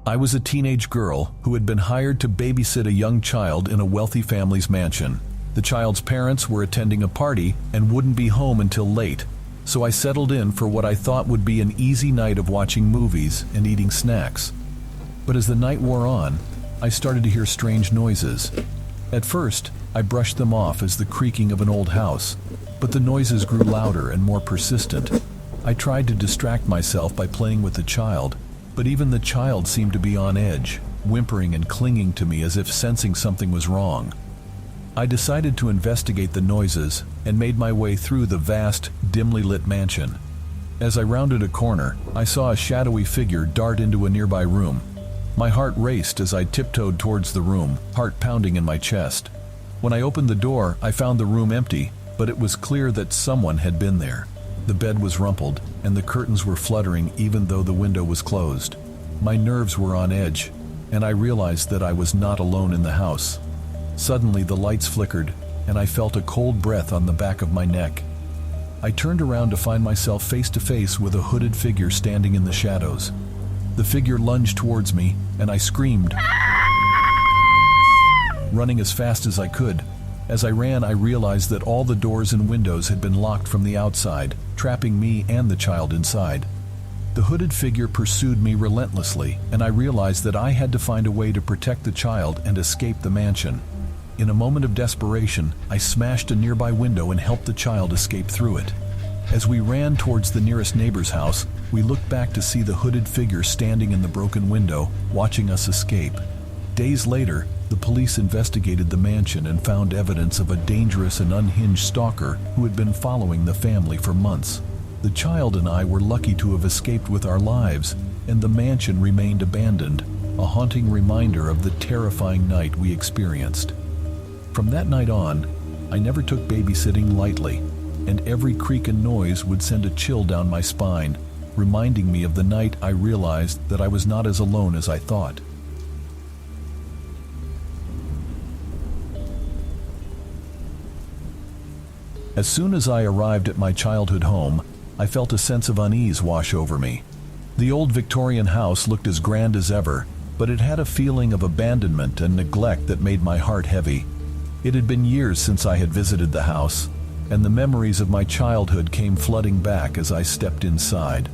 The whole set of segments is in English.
I was a teenage girl who had been hired to babysit a young child in a wealthy family's mansion. The child's parents were attending a party and wouldn't be home until late, so I settled in for what I thought would be an easy night of watching movies and eating snacks. But as the night wore on, I started to hear strange noises. At first, I brushed them off as the creaking of an old house, but the noises grew louder and more persistent. I tried to distract myself by playing with the child, but even the child seemed to be on edge, whimpering and clinging to me as if sensing something was wrong. I decided to investigate the noises and made my way through the vast, dimly lit mansion. As I rounded a corner, I saw a shadowy figure dart into a nearby room. My heart raced as I tiptoed towards the room, heart pounding in my chest. When I opened the door, I found the room empty, but it was clear that someone had been there. The bed was rumpled, and the curtains were fluttering even though the window was closed. My nerves were on edge, and I realized that I was not alone in the house. Suddenly the lights flickered, and I felt a cold breath on the back of my neck. I turned around to find myself face to face with a hooded figure standing in the shadows. The figure lunged towards me, and I screamed, running as fast as I could. As I ran, I realized that all the doors and windows had been locked from the outside, trapping me and the child inside. The hooded figure pursued me relentlessly, and I realized that I had to find a way to protect the child and escape the mansion. In a moment of desperation, I smashed a nearby window and helped the child escape through it. As we ran towards the nearest neighbor's house, we looked back to see the hooded figure standing in the broken window, watching us escape. Days later, the police investigated the mansion and found evidence of a dangerous and unhinged stalker who had been following the family for months. The child and I were lucky to have escaped with our lives, and the mansion remained abandoned, a haunting reminder of the terrifying night we experienced. From that night on, I never took babysitting lightly, and every creak and noise would send a chill down my spine, reminding me of the night I realized that I was not as alone as I thought. As soon as I arrived at my childhood home, I felt a sense of unease wash over me. The old Victorian house looked as grand as ever, but it had a feeling of abandonment and neglect that made my heart heavy. It had been years since I had visited the house, and the memories of my childhood came flooding back as I stepped inside.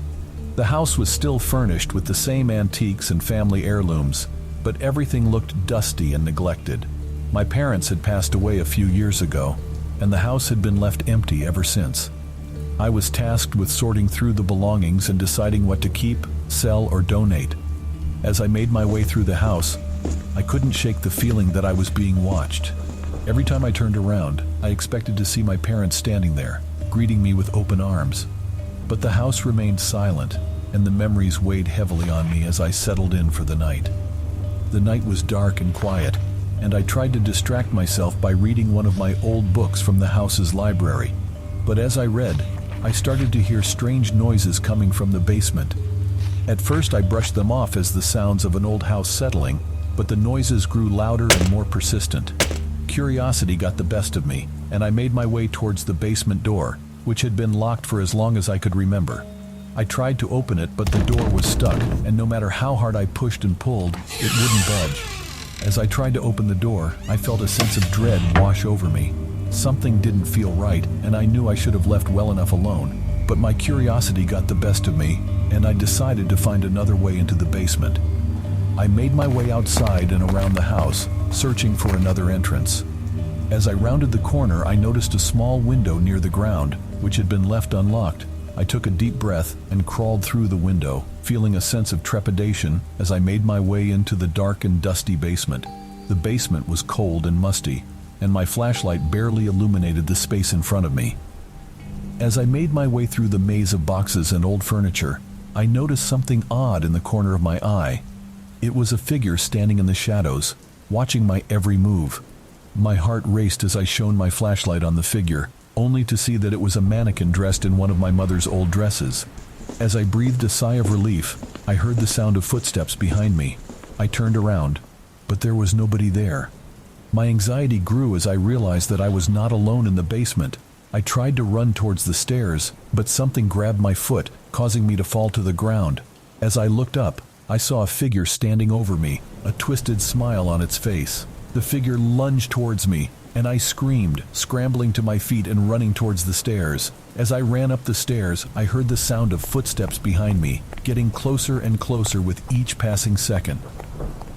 The house was still furnished with the same antiques and family heirlooms, but everything looked dusty and neglected. My parents had passed away a few years ago, and the house had been left empty ever since. I was tasked with sorting through the belongings and deciding what to keep, sell, or donate. As I made my way through the house, I couldn't shake the feeling that I was being watched. Every time I turned around, I expected to see my parents standing there, greeting me with open arms. But the house remained silent, and the memories weighed heavily on me as I settled in for the night. The night was dark and quiet, and I tried to distract myself by reading one of my old books from the house's library. But as I read, I started to hear strange noises coming from the basement. At first I brushed them off as the sounds of an old house settling, but the noises grew louder and more persistent. Curiosity got the best of me, and I made my way towards the basement door, which had been locked for as long as I could remember. I tried to open it, but the door was stuck, and no matter how hard I pushed and pulled, it wouldn't budge. As I tried to open the door, I felt a sense of dread wash over me. Something didn't feel right, and I knew I should have left well enough alone. But my curiosity got the best of me, and I decided to find another way into the basement. I made my way outside and around the house, searching for another entrance. As I rounded the corner, I noticed a small window near the ground, which had been left unlocked. I took a deep breath and crawled through the window, feeling a sense of trepidation as I made my way into the dark and dusty basement. The basement was cold and musty, and my flashlight barely illuminated the space in front of me. As I made my way through the maze of boxes and old furniture, I noticed something odd in the corner of my eye. It was a figure standing in the shadows, watching my every move. My heart raced as I shone my flashlight on the figure, only to see that it was a mannequin dressed in one of my mother's old dresses. As I breathed a sigh of relief, I heard the sound of footsteps behind me. I turned around, but there was nobody there. My anxiety grew as I realized that I was not alone in the basement. I tried to run towards the stairs, but something grabbed my foot, causing me to fall to the ground. As I looked up, I saw a figure standing over me, a twisted smile on its face. The figure lunged towards me, and I screamed, scrambling to my feet and running towards the stairs. As I ran up the stairs, I heard the sound of footsteps behind me, getting closer and closer with each passing second.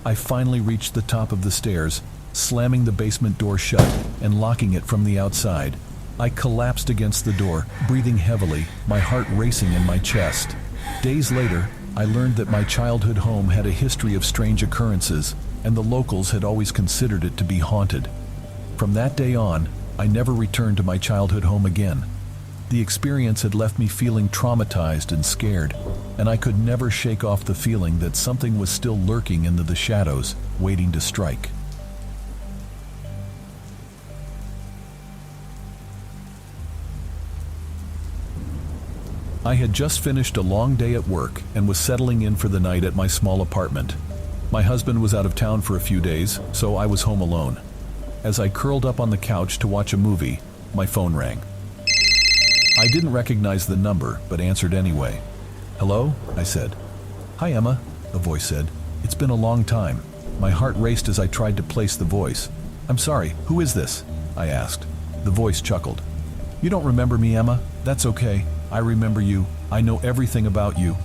I finally reached the top of the stairs, slamming the basement door shut and locking it from the outside. I collapsed against the door, breathing heavily, my heart racing in my chest. Days later, I learned that my childhood home had a history of strange occurrences, and the locals had always considered it to be haunted. From that day on, I never returned to my childhood home again. The experience had left me feeling traumatized and scared, and I could never shake off the feeling that something was still lurking into the shadows, waiting to strike. I had just finished a long day at work and was settling in for the night at my small apartment. My husband was out of town for a few days, so I was home alone. As I curled up on the couch to watch a movie, my phone rang. I didn't recognize the number, but answered anyway. "Hello?" I said. "Hi, Emma," the voice said. "It's been a long time." My heart raced as I tried to place the voice. "I'm sorry, who is this?" I asked. The voice chuckled. "You don't remember me, Emma? That's okay. I remember you. I know everything about you."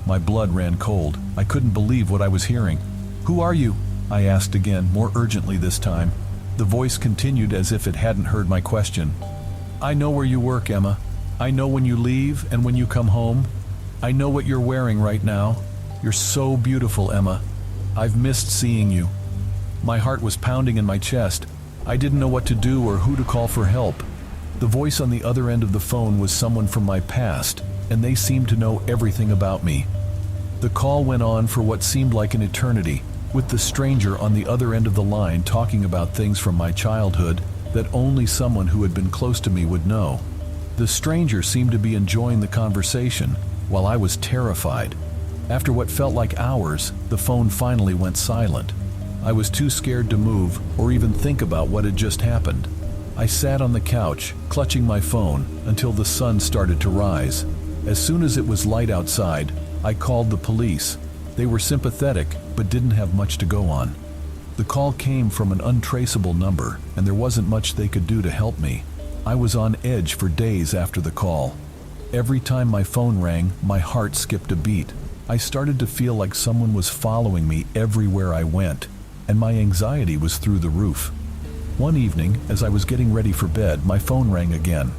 My blood ran cold. I couldn't believe what I was hearing. "Who are you?" I asked again, more urgently this time. The voice continued as if it hadn't heard my question. "I know where you work, Emma. I know when you leave and when you come home. I know what you're wearing right now. You're so beautiful, Emma. I've missed seeing you." My heart was pounding in my chest. I didn't know what to do or who to call for help. The voice on the other end of the phone was someone from my past, and they seemed to know everything about me. The call went on for what seemed like an eternity, with the stranger on the other end of the line talking about things from my childhood that only someone who had been close to me would know. The stranger seemed to be enjoying the conversation, while I was terrified. After what felt like hours, the phone finally went silent. I was too scared to move or even think about what had just happened. I sat on the couch, clutching my phone, until the sun started to rise. As soon as it was light outside, I called the police. They were sympathetic, but didn't have much to go on. The call came from an untraceable number, and there wasn't much they could do to help me. I was on edge for days after the call. Every time my phone rang, my heart skipped a beat. I started to feel like someone was following me everywhere I went, and my anxiety was through the roof. One evening, as I was getting ready for bed, my phone rang again.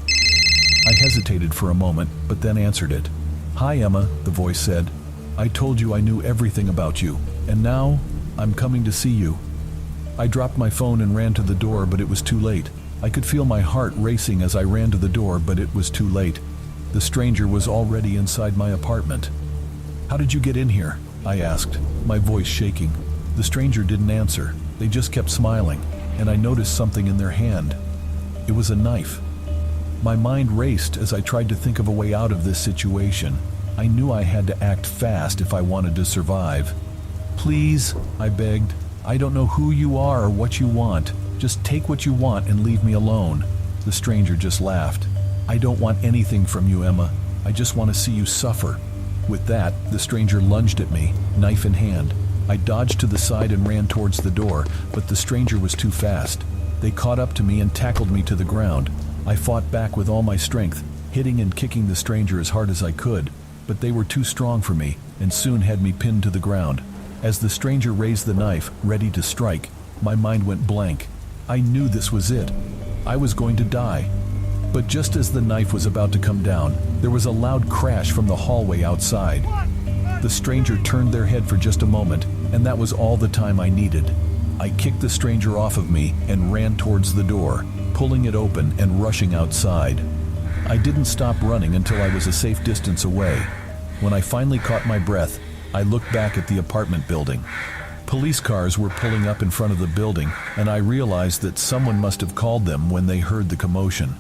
I hesitated for a moment, but then answered it. "Hi, Emma," the voice said. "I told you I knew everything about you, and now I'm coming to see you." I dropped my phone and ran to the door, but it was too late. I could feel my heart racing as I ran to the door, but it was too late. The stranger was already inside my apartment. "How did you get in here?" I asked, my voice shaking. The stranger didn't answer. They just kept smiling, and I noticed something in their hand. It was a knife. My mind raced as I tried to think of a way out of this situation. I knew I had to act fast if I wanted to survive. "Please," I begged. "I don't know who you are or what you want. Just take what you want and leave me alone." The stranger just laughed. "I don't want anything from you, Emma. I just want to see you suffer." With that, the stranger lunged at me, knife in hand. I dodged to the side and ran towards the door, but the stranger was too fast. They caught up to me and tackled me to the ground. I fought back with all my strength, hitting and kicking the stranger as hard as I could, but they were too strong for me and soon had me pinned to the ground. As the stranger raised the knife, ready to strike, my mind went blank. I knew this was it. I was going to die. But just as the knife was about to come down, there was a loud crash from the hallway outside. The stranger turned their head for just a moment, and that was all the time I needed. I kicked the stranger off of me and ran towards the door, pulling it open and rushing outside. I didn't stop running until I was a safe distance away. When I finally caught my breath, I looked back at the apartment building. Police cars were pulling up in front of the building, and I realized that someone must have called them when they heard the commotion.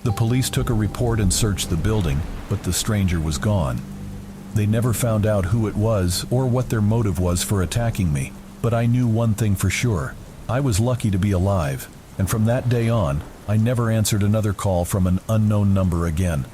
The police took a report and searched the building, but the stranger was gone. They never found out who it was or what their motive was for attacking me, but I knew one thing for sure. I was lucky to be alive, and from that day on, I never answered another call from an unknown number again.